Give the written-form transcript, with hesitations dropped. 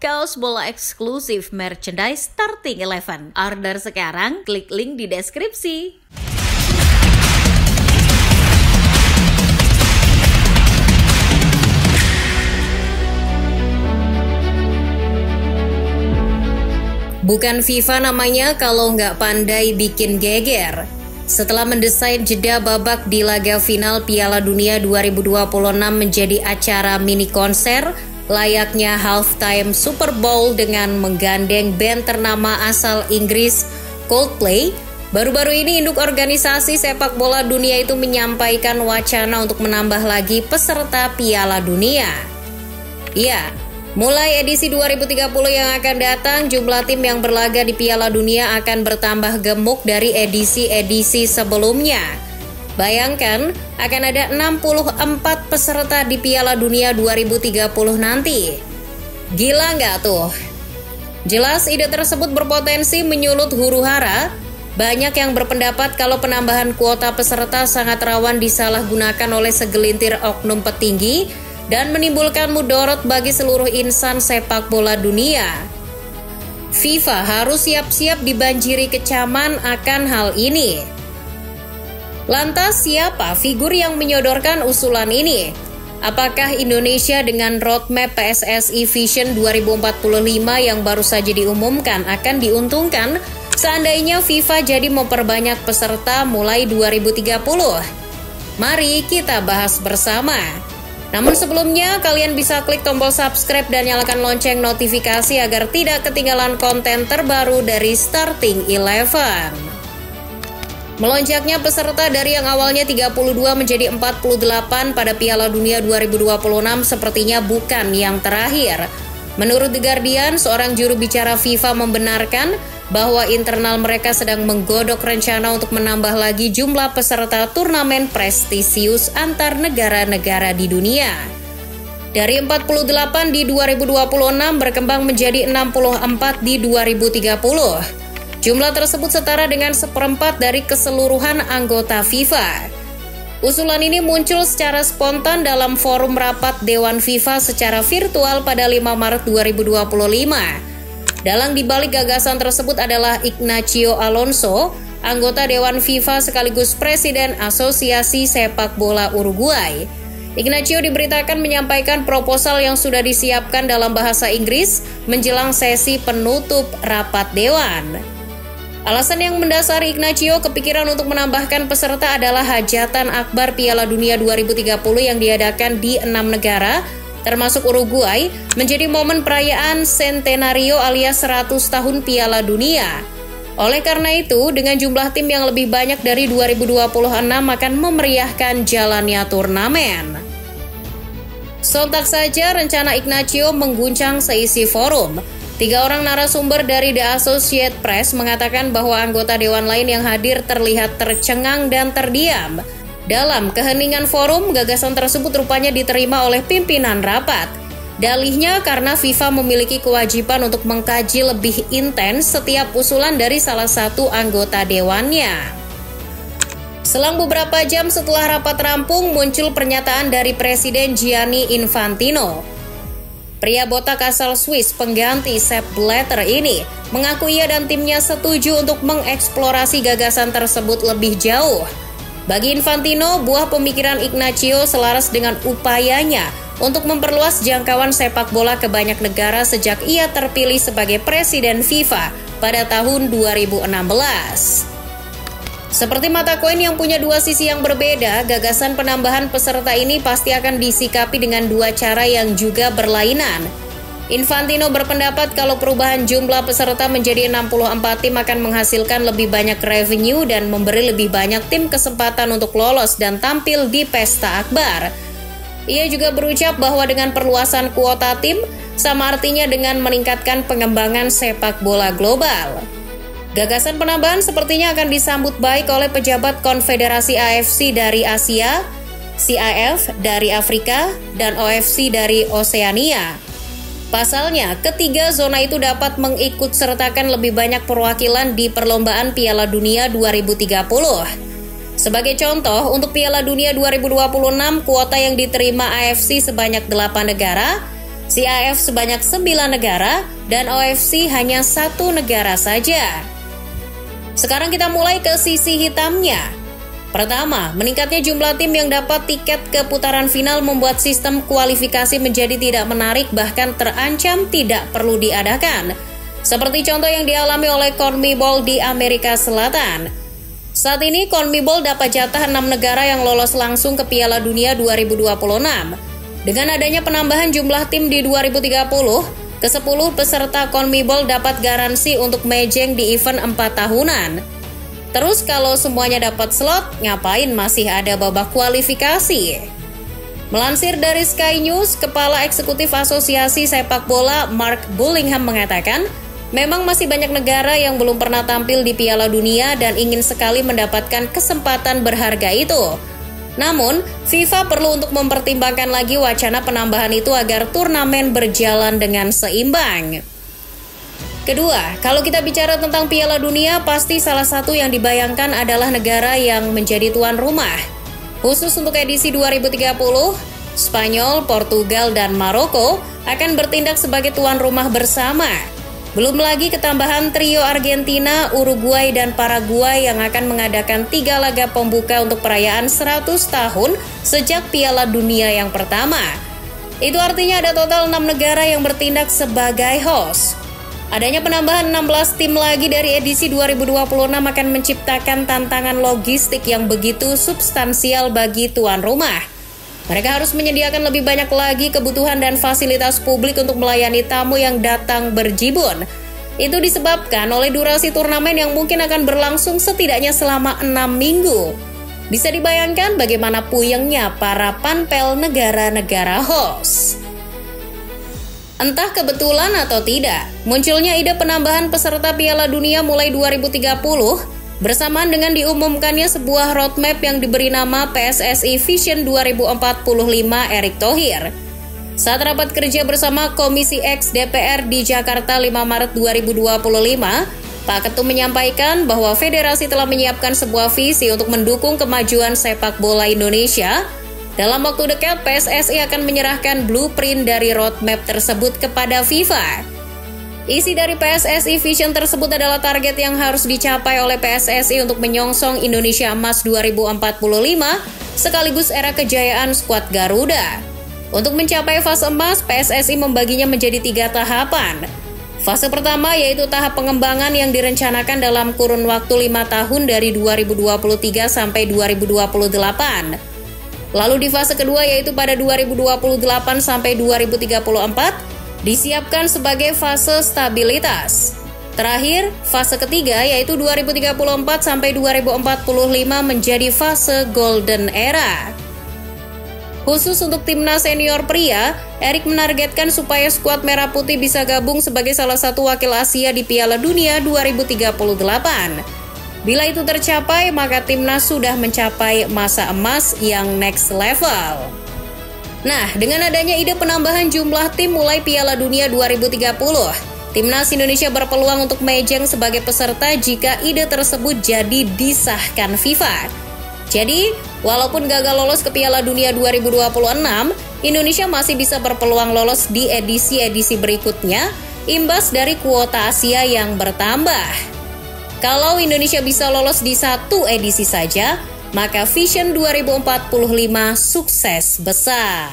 Kaos bola eksklusif merchandise Starting 11. Order sekarang, klik link di deskripsi. Bukan FIFA namanya kalau nggak pandai bikin geger. Setelah mendesain jeda babak di laga final Piala Dunia 2026 menjadi acara mini konser, layaknya halftime Super Bowl dengan menggandeng band ternama asal Inggris Coldplay, baru-baru ini induk organisasi sepak bola dunia itu menyampaikan wacana untuk menambah lagi peserta Piala Dunia. Ya, mulai edisi 2030 yang akan datang, jumlah tim yang berlaga di Piala Dunia akan bertambah gemuk dari edisi-edisi sebelumnya. Bayangkan, akan ada 64 peserta di Piala Dunia 2030 nanti. Gila nggak tuh? Jelas ide tersebut berpotensi menyulut huru-hara. Banyak yang berpendapat kalau penambahan kuota peserta sangat rawan disalahgunakan oleh segelintir oknum petinggi dan menimbulkan mudorot bagi seluruh insan sepak bola dunia. FIFA harus siap-siap dibanjiri kecaman akan hal ini. Lantas siapa figur yang menyodorkan usulan ini? Apakah Indonesia dengan roadmap PSSI Vision 2045 yang baru saja diumumkan akan diuntungkan seandainya FIFA jadi memperbanyak peserta mulai 2030? Mari kita bahas bersama. Namun sebelumnya, kalian bisa klik tombol subscribe dan nyalakan lonceng notifikasi agar tidak ketinggalan konten terbaru dari Starting 11. Melonjaknya peserta dari yang awalnya 32 menjadi 48 pada Piala Dunia 2026 sepertinya bukan yang terakhir. Menurut The Guardian, seorang juru bicara FIFA membenarkan bahwa internal mereka sedang menggodok rencana untuk menambah lagi jumlah peserta turnamen prestisius antar negara-negara di dunia. Dari 48 di 2026 berkembang menjadi 64 di 2030. Jumlah tersebut setara dengan 1/4 dari keseluruhan anggota FIFA. Usulan ini muncul secara spontan dalam forum rapat Dewan FIFA secara virtual pada 5 Maret 2025. Dalang dibalik gagasan tersebut adalah Ignacio Alonso, anggota Dewan FIFA sekaligus Presiden Asosiasi Sepak Bola Uruguay. Ignacio diberitakan menyampaikan proposal yang sudah disiapkan dalam bahasa Inggris menjelang sesi penutup rapat Dewan. Alasan yang mendasari Ignacio kepikiran untuk menambahkan peserta adalah hajatan akbar Piala Dunia 2030 yang diadakan di 6 negara, termasuk Uruguay, menjadi momen perayaan Centenario alias 100 tahun Piala Dunia. Oleh karena itu, dengan jumlah tim yang lebih banyak dari 2026 akan memeriahkan jalannya turnamen. Sontak saja rencana Ignacio mengguncang seisi forum. 3 orang narasumber dari The Associated Press mengatakan bahwa anggota dewan lain yang hadir terlihat tercengang dan terdiam. Dalam keheningan forum, gagasan tersebut rupanya diterima oleh pimpinan rapat. Dalihnya karena FIFA memiliki kewajiban untuk mengkaji lebih intens setiap usulan dari salah satu anggota dewannya. Selang beberapa jam setelah rapat rampung, muncul pernyataan dari Presiden Gianni Infantino. Pria botak asal Swiss pengganti Sepp Blatter ini mengaku ia dan timnya setuju untuk mengeksplorasi gagasan tersebut lebih jauh. Bagi Infantino, buah pemikiran Ignacio selaras dengan upayanya untuk memperluas jangkauan sepak bola ke banyak negara sejak ia terpilih sebagai Presiden FIFA pada tahun 2016. Seperti mata koin yang punya dua sisi yang berbeda, gagasan penambahan peserta ini pasti akan disikapi dengan dua cara yang juga berlainan. Infantino berpendapat kalau perubahan jumlah peserta menjadi 64 tim akan menghasilkan lebih banyak revenue dan memberi lebih banyak tim kesempatan untuk lolos dan tampil di pesta akbar. Ia juga berucap bahwa dengan perluasan kuota tim, sama artinya dengan meningkatkan pengembangan sepak bola global. Gagasan penambahan sepertinya akan disambut baik oleh pejabat Konfederasi AFC dari Asia, CIF dari Afrika, dan OFC dari Oseania. Pasalnya, ketiga zona itu dapat mengikutsertakan lebih banyak perwakilan di perlombaan Piala Dunia 2030. Sebagai contoh, untuk Piala Dunia 2026, kuota yang diterima AFC sebanyak 8 negara, CAF sebanyak 9 negara, dan OFC hanya 1 negara saja. Sekarang kita mulai ke sisi hitamnya. Pertama, meningkatnya jumlah tim yang dapat tiket ke putaran final membuat sistem kualifikasi menjadi tidak menarik, bahkan terancam tidak perlu diadakan. Seperti contoh yang dialami oleh CONMEBOL di Amerika Selatan. Saat ini CONMEBOL dapat jatah 6 negara yang lolos langsung ke Piala Dunia 2026. Dengan adanya penambahan jumlah tim di 2030, ke-10 peserta CONMEBOL dapat garansi untuk mejeng di event 4 tahunan. Terus kalau semuanya dapat slot, ngapain masih ada babak kualifikasi? Melansir dari Sky News, Kepala Eksekutif Asosiasi Sepak Bola Mark Bullingham mengatakan, memang masih banyak negara yang belum pernah tampil di Piala Dunia dan ingin sekali mendapatkan kesempatan berharga itu. Namun, FIFA perlu untuk mempertimbangkan lagi wacana penambahan itu agar turnamen berjalan dengan seimbang. Kedua, kalau kita bicara tentang Piala Dunia, pasti salah satu yang dibayangkan adalah negara yang menjadi tuan rumah. Khusus untuk edisi 2030, Spanyol, Portugal, dan Maroko akan bertindak sebagai tuan rumah bersama. Belum lagi ketambahan trio Argentina, Uruguay, dan Paraguay yang akan mengadakan 3 laga pembuka untuk perayaan 100 tahun sejak Piala Dunia yang pertama. Itu artinya ada total 6 negara yang bertindak sebagai host. Adanya penambahan 16 tim lagi dari edisi 2026 akan menciptakan tantangan logistik yang begitu substansial bagi tuan rumah. Mereka harus menyediakan lebih banyak lagi kebutuhan dan fasilitas publik untuk melayani tamu yang datang berjibun. Itu disebabkan oleh durasi turnamen yang mungkin akan berlangsung setidaknya selama 6 minggu. Bisa dibayangkan bagaimana puyengnya para panpel negara-negara host. Entah kebetulan atau tidak, munculnya ide penambahan peserta Piala Dunia mulai 2030 bersamaan dengan diumumkannya sebuah roadmap yang diberi nama PSSI Vision 2045 Erick Thohir. Saat rapat kerja bersama Komisi X DPR di Jakarta 5 Maret 2025, Pak Ketum menyampaikan bahwa federasi telah menyiapkan sebuah visi untuk mendukung kemajuan sepak bola Indonesia. Dalam waktu dekat, PSSI akan menyerahkan blueprint dari roadmap tersebut kepada FIFA. Isi dari PSSI Vision tersebut adalah target yang harus dicapai oleh PSSI untuk menyongsong Indonesia Emas 2045 sekaligus era kejayaan skuad Garuda. Untuk mencapai fase emas, PSSI membaginya menjadi 3 tahapan. Fase pertama yaitu tahap pengembangan yang direncanakan dalam kurun waktu 5 tahun dari 2023 sampai 2028. Lalu di fase kedua yaitu pada 2028 sampai 2034, disiapkan sebagai fase stabilitas. Terakhir, fase ketiga yaitu 2034 sampai 2045 menjadi fase golden era. Khusus untuk timnas senior pria, Erick menargetkan supaya skuad Merah Putih bisa gabung sebagai salah satu wakil Asia di Piala Dunia 2038. Bila itu tercapai, maka timnas sudah mencapai masa emas yang next level. Nah, dengan adanya ide penambahan jumlah tim mulai Piala Dunia 2030, timnas Indonesia berpeluang untuk mejeng sebagai peserta jika ide tersebut jadi disahkan FIFA. Jadi, walaupun gagal lolos ke Piala Dunia 2026, Indonesia masih bisa berpeluang lolos di edisi-edisi berikutnya, imbas dari kuota Asia yang bertambah. Kalau Indonesia bisa lolos di 1 edisi saja, maka Vision 2045 sukses besar.